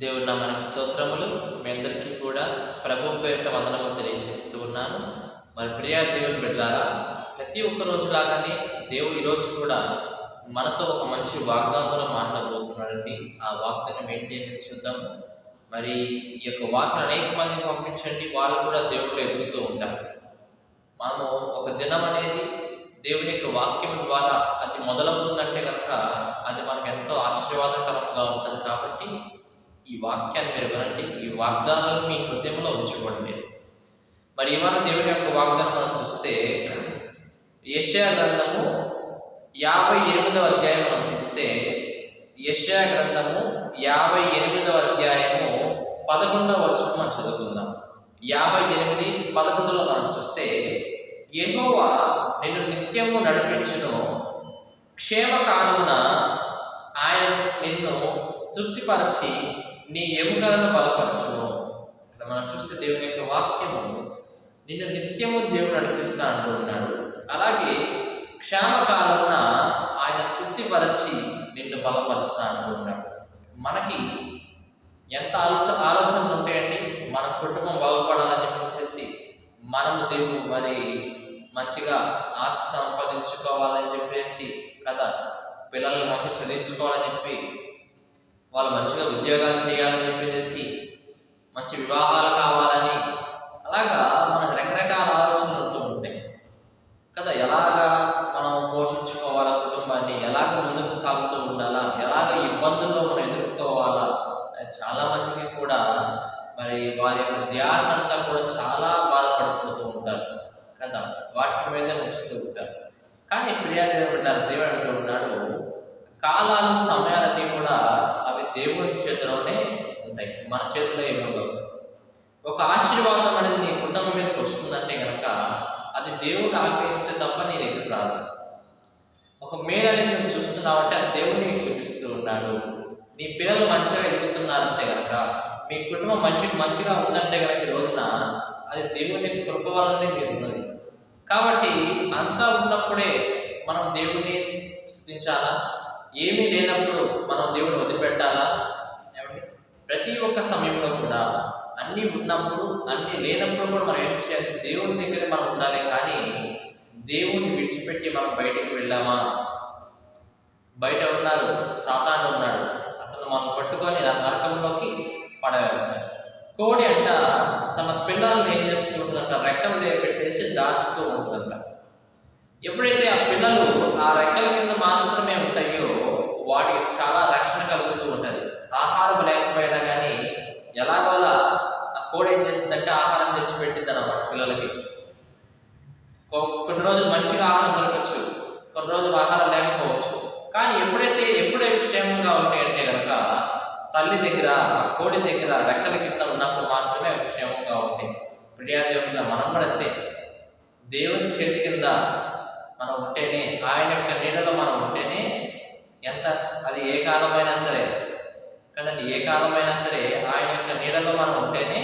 దేవుని నామానికి స్తోత్రములు. మీ అందరికీ కూడా ప్రభువు పేరిట వందనములు తెలియజేస్తూ ఉన్నాను. మరి ప్రియా దేవుని బిడ్డలారా, ప్రతి ఒక్క రోజు లాగానే దేవుడు ఈరోజు కూడా మనతో ఒక మంచి వాగ్దానంలో మాట్లాడబోతున్నాడండి. ఆ వాగ్దానం ఏంటి అనేది చూద్దాం. మరి ఈ యొక్క వాక్యం అనేక మందికి పంపించండి, వాళ్ళు కూడా దేవుళ్ళు ఎదుగుతూ ఉంటారు. మనము ఒక దినం అనేది దేవుని యొక్క వాక్యం ద్వారా అది మొదలవుతుందంటే కనుక అది మనకు ఎంతో ఆశీర్వాదకరంగా ఉంటుంది. కాబట్టి ఈ వాక్యాన్ని మీరు వినండి, ఈ వాగ్దానాలను మీ హృదయంలో ఉంచుకోండి. మరి ఇవాళ దేవుని యొక్క వాగ్దానం మనం చూస్తే యెషయా గ్రంథము 58వ అధ్యాయం మనం తీస్తే యెషయా గ్రంథము 58వ అధ్యాయము 11వ వచనం మనం చదువుకుందాం. 58:11లో మనం చూస్తే, యెహోవా నిన్ను నిత్యము నడిపించును, క్షేమకాలమున ఆయన నిన్ను తృప్తిపరచి నీ ఎముకలను బలపరచును. ఇక్కడ మనం చూస్తే దేవుని యొక్క వాక్యము నిన్ను నిత్యము దేవుడు నడిపిస్తా అంటూ ఉన్నాడు. అలాగే క్షేమకాలమున ఆయన తృప్తిపరచి నిన్ను బలపరుస్తా అంటూ ఉన్నాడు. మనకి ఎంత ఆలోచనలు ఉంటాయండి, మన కుటుంబం బాగుపడాలని చెప్పేసి మనము దేవుడు మరి మంచిగా ఆస్తి సంపాదించుకోవాలని చెప్పేసి కదా, పిల్లల్ని మంచిగా చదివించుకోవాలని చెప్పి, వాళ్ళు మంచిగా ఉద్యోగాలు చేయాలని చెప్పేసి, మంచి వివాహాలు కావాలని, అలాగా మనకు రకరకాల ఆలోచనలు ఉంటూ ఉంటాయి కదా. ఎలాగా మనం పోషించుకోవాలా కుటుంబాన్ని, ఎలాగ ముందుకు సాగుతూ ఉండాలా, ఎలాగ ఇబ్బందుల్లో మనం ఎదుర్కోవాలా, చాలా మందికి కూడా మరి వారి యొక్క ధ్యాస అంతా కూడా చాలా బాధపడిపోతూ ఉంటారు కదా, వాటి మీద ఉంచుతూ ఉంటారు. కానీ దేవుడు అంటూ ఉన్నాడు, కాలాలు సమయాలన్నీ కూడా అవి దేవుని చేతిలోనే ఉంటాయి, మన చేతిలో ఏమో. ఒక ఆశీర్వాదం అనేది నీ కుటుంబం మీదకి వస్తుందంటే కనుక అది దేవుడు ఆగ్రహిస్తే తప్ప నీ దగ్గర రాదు. ఒక మేలు అనేది నువ్వు చూస్తున్నావంటే అది దేవుడు నీకు చూపిస్తూ ఉన్నాడు. నీ పిల్లలు మంచిగా ఎదుగుతున్నారంటే కనుక, మీ కుటుంబం మంచిగా ఉందంటే కనుక ఈ రోజున అది దేవుని కృప వల్లనే మీరు ఉన్నది. కాబట్టి అంతా ఉన్నప్పుడే మనం దేవుడిని స్తుతించాలా, ఏమీ లేనప్పుడు మనం దేవుడిని వదిలిపెట్టాలా? ఏమండి, ప్రతి ఒక్క సమయంలో కూడా అన్నీ ఉన్నప్పుడు అన్నీ లేనప్పుడు కూడా మనం ఏం చేయాలి? దేవుడి దగ్గర మనం ఉండాలి. కానీ దేవుడిని విడిచిపెట్టి మనం బయటికి వెళ్ళామా? బయట ఉన్నారు, సాతాను ఉన్నాడు, అసలు మనం పట్టుకొని నరకంలోకి పడవేస్తాడు. కోడి అంట తన పిల్లల్ని ఏం చేస్తూ ఉంటుందంట, రెక్కల దగ్గర పెట్టేసి దాచుతూ ఉంటుందంట. ఎప్పుడైతే ఆ పిల్లలు ఆ రెక్కల కింద మాత్రమే ఉంటాయో వాటికి చాలా రక్షణ కలుగుతూ ఉంటుంది. ఆహారం లేకపోయినా కానీ ఎలాగోలా ఆ కోడి ఏం చేస్తుందంటే ఆహారం తెచ్చిపెట్టింది అన్నమాట పిల్లలకి. కొన్ని రోజులు మంచిగా ఆహారం దొరకచ్చు, కొన్ని రోజులు ఆహారం లేకపోవచ్చు. కానీ ఎప్పుడైతే క్షేమంగా ఉంటాయంటే కనుక తల్లి దగ్గర, ఆ కోడి దగ్గర రెక్కల కింద ఉన్నప్పుడు మాత్రమే అవి క్షేమంగా ఉంటాయి. ప్రియాదేవుల మనం కూడా అంతే, దేవుని చేతి కింద మనం ఉంటేనే, ఆయన యొక్క నీడలో మనం ఉంటేనే, ఎంత అది ఏ కాలమైనా సరే కదండి, ఏ కాలమైనా సరే ఆయన యొక్క నీడలో మనం ఉంటేనే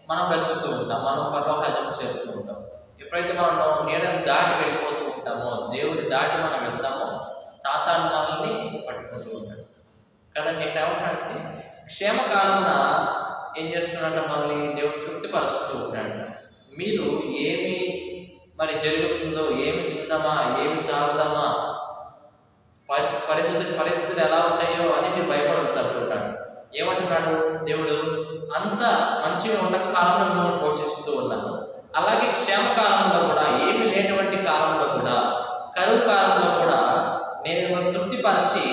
మనం బ్రతుకుతూ ఉంటాం, మనం పరలోకం చేరుతూ ఉంటాం. ఎప్పుడైతే మనం నీడను దాటి వెళ్ళిపోతూ ఉంటామో, దేవుడి దాటి మనం వెళ్తామో, సాతాను మనల్ని పట్టుకుంటూ ఉంటాడు కదండి. ఎట్లా ఉంటాడంటే క్షేమకాలమున ఏం చేస్తున్నాడంటే మనల్ని దేవుడు తృప్తిపరుస్తూ ఉంటాడు. మీరు ఏమి మరి జరుగుతుందో, ఏమి తిందామా, ఏమి తాగుదామా, పరిస్థితులు ఎలా ఉంటాయో అని మీరు భయపడుతుంటాడు. ఏమంటున్నాడు దేవుడు? అంత మంచిగా ఉన్న కాలంలో మిమ్మల్ని పోషిస్తూ ఉన్నాను, అలాగే క్షేమకాలంలో కూడా, ఏమి లేనటువంటి కాలంలో కూడా, కరువు కాలంలో కూడా నేను మిమ్మల్ని తృప్తిపరిచి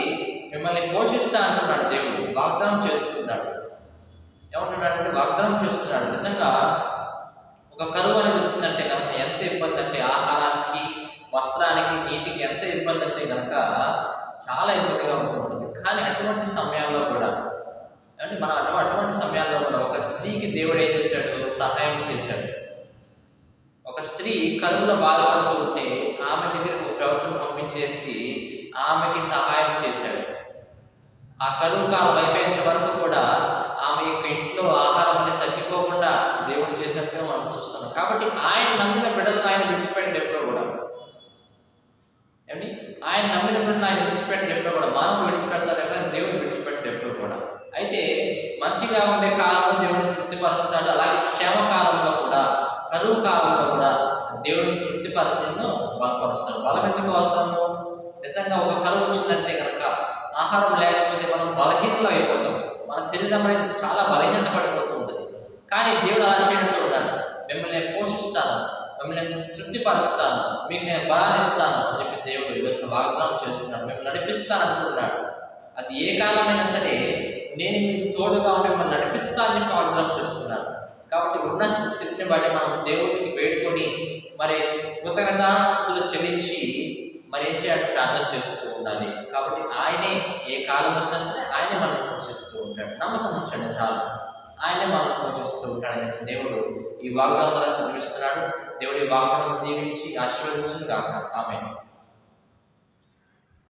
మిమ్మల్ని పోషిస్తా అంటున్నాడు దేవుడు. వాగ్దానం చేస్తున్నాడు. ఏమంటున్నాడంటే వాగ్దానం చేస్తున్నాడు. నిజంగా ఒక కరువు అనేది వచ్చిందంటే కనుక ఎంత ఇబ్బంది అంటే, ఆహారానికి, వస్త్రానికి, నీటికి ఎంత ఇబ్బంది అంటే కనుక చాలా ఇబ్బందిగా ఉంటుంది. కానీ అటువంటి సమయాల్లో కూడా అంటే అటువంటి సమయాల్లో కూడా ఒక స్త్రీకి దేవుడు ఏం చేశాడు? సహాయం చేశాడు. ఒక స్త్రీ కరువులో బాధపడుతూ ఉంటే ఆమె దగ్గరకు ప్రభుత్వం పంపించేసి ఆమెకి సహాయం చేశాడు. ఆ కరువు కాలం అయిపోయేంత వరకు కూడా ఆమె యొక్క ఇంట్లో ఆహారం అనేది తగ్గిపోకుండా దేవుడు చేసినట్టుగా మనం చూస్తున్నాం. కాబట్టి ఆయన నమ్మిన బిడ్డలను ఆయన విడిచిపెట్టడు ఎప్పుడో కూడా. ఏమండి, ఆయన నమ్మిన బిడ్డలను ఆయన విడిచిపెట్టడు ఎప్పుడో కూడా. మనం విడిచిపెడతాడు, దేవుడు విడిచిపెట్టడు ఎప్పుడో కూడా. అయితే మంచిగా ఉండే కాలంలో దేవుడిని తృప్తిపరుస్తాడు. అలాగే క్షేమ కాలంలో కూడా, కరువు కాలంలో కూడా దేవుడిని తృప్తిపరచి నిన్ను బలపరుస్తాడు. బలం ఎందుకు అవసరము? నిజంగా ఒక కరువు వచ్చిందంటే కనుక ఆహారం లేకపోతే మనం బలహీనలు అయిపోతాం. మన శరీరం అనేది చాలా బలహీనత పడిపోతుంది. కానీ దేవుడు అలా చేయడంతో ఉన్నాడు. మిమ్మల్ని నేను పోషిస్తాను, మిమ్మల్ని నేను తృప్తిపరుస్తాను, మీకు నేను బలాన్ని ఇస్తాను అని చెప్పి దేవుడు ఈరోజు వాగ్దానం చేస్తున్నాడు. మిమ్మల్ని నడిపిస్తాను అంటున్నాడు. అది ఏ కాలమైనా సరే నేను మీకు తోడుగా ఉండి మిమ్మల్ని నడిపిస్తా అని చెప్పి వాగ్దానం చేస్తున్నాడు. కాబట్టి ఉన్న స్థితిని బట్టి మనం దేవుడికి వేడుకొని మరి కృతజ్ఞతాస్తుతులు చెల్లించి మరి ఏం చేయాలి? ప్రార్థన చేస్తూ ఉండాలి. కాబట్టి ఆయనే ఏ కాలం వచ్చినా సరే ఆయనే మనల్ని పోషిస్తూ ఉంటాడు. నమ్మకం ఉంచండి చాలు, ఆయనే మనల్ని పోషిస్తూ ఉంటాడని దేవుడు ఈ వాగ్దానం ద్వారా సెలవిస్తున్నాడు. దేవుడి వాగ్దానం దీవించి ఆశీర్వదించును గాక. ఆమేన్.